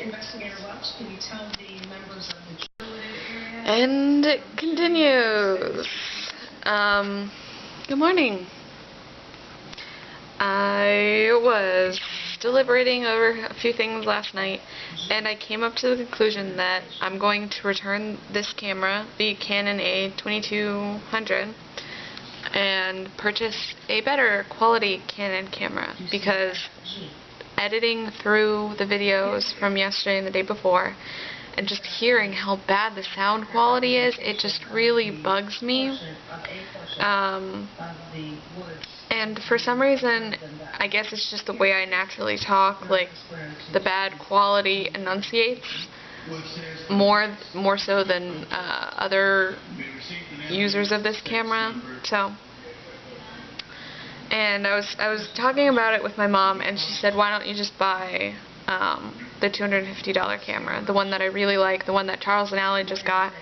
Investigator Welch, can you tell the members of the jury area? And it continues. Good morning. I was deliberating over a few things last night, and I came up to the conclusion that I'm going to return this camera, the Canon A2200, and purchase a better quality Canon camera, because editing through the videos from yesterday and the day before, and just hearing how bad the sound quality is, it just really bugs me. And for some reason, I guess it's just the way I naturally talk, like, the bad quality enunciates more so than other users of this camera. So, and I was talking about it with my mom, and she said, why don't you just buy the $250 camera, the one that I really like, the one that Charles and Allie just got.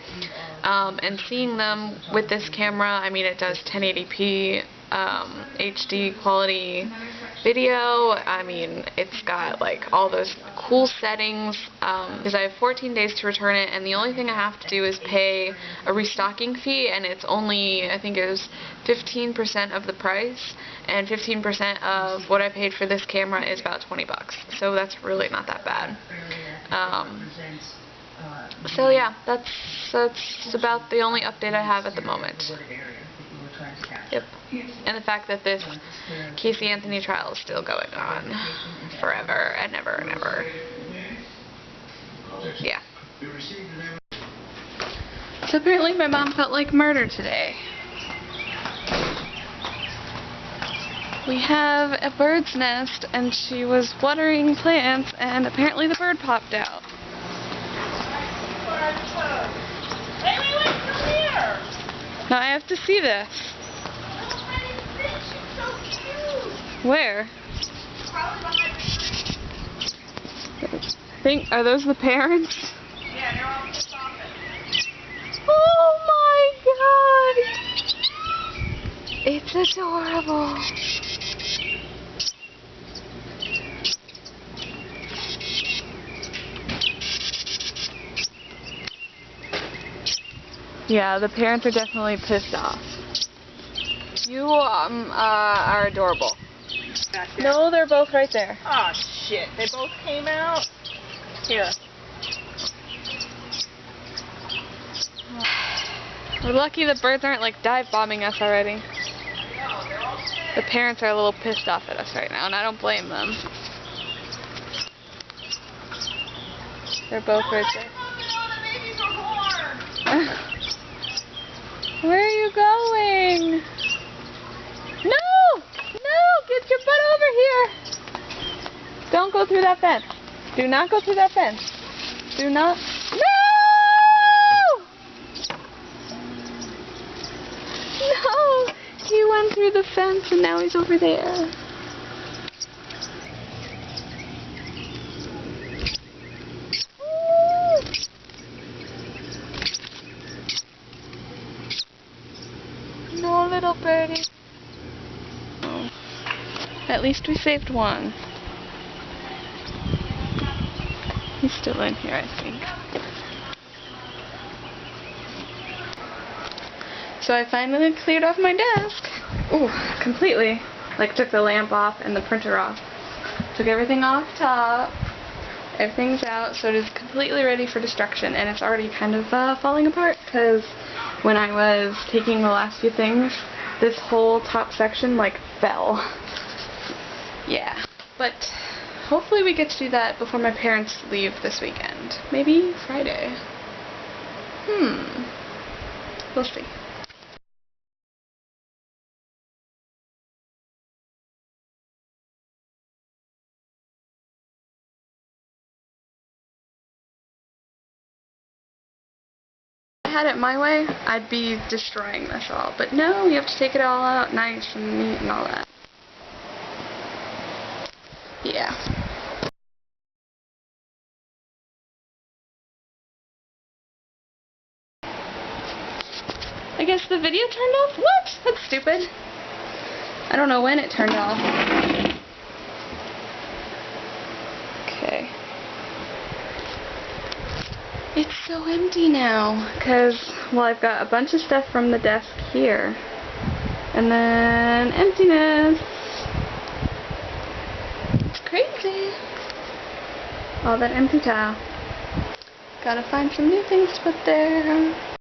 And seeing them with this camera, I mean, it does 1080p HD quality video. I mean, it's got like all those cool settings, because I have 14 days to return it, and the only thing I have to do is pay a restocking fee, and it's only, I think it was 15% of the price, and 15% of what I paid for this camera is about 20 bucks, so that's really not that bad. So yeah, that's about the only update I have at the moment. Yep. And the fact that this Casey Anthony trial is still going on forever and ever and ever. Yeah. So apparently my mom felt like murder today. We have a bird's nest, and she was watering plants, and apparently the bird popped out. Now I have to see this. Where? Are those the parents? Yeah, they're all just off it. Oh my god! It's adorable. Yeah, the parents are definitely pissed off. You are adorable. Gotcha. No, they're both right there. Oh shit, they both came out? Here. We're lucky the birds aren't like dive bombing us already. The parents are a little pissed off at us right now, and I don't blame them. They're both right there. Where are you going? No! No! Get your butt over here! Don't go through that fence. Do not go through that fence. Do not. No! No! He went through the fence and now he's over there. No, little birdie. Oh. At least we saved one. He's still in here, I think. So I finally cleared off my desk. Ooh, completely. Like, took the lamp off and the printer off. Took everything off top. Everything's out, so it is completely ready for destruction, and it's already kind of falling apart, because when I was taking the last few things, this whole top section, like, fell. Yeah, but hopefully we get to do that before my parents leave this weekend. Maybe Friday. We'll see. If I had it my way, I'd be destroying this all. But no, you have to take it all out nice and neat and all that. Yeah. I guess the video turned off? What? That's stupid. I don't know when it turned off. 'Kay. so empty now because, well, I've got a bunch of stuff from the desk here and then emptiness. It's crazy. All that empty tile. Gotta find some new things to put there.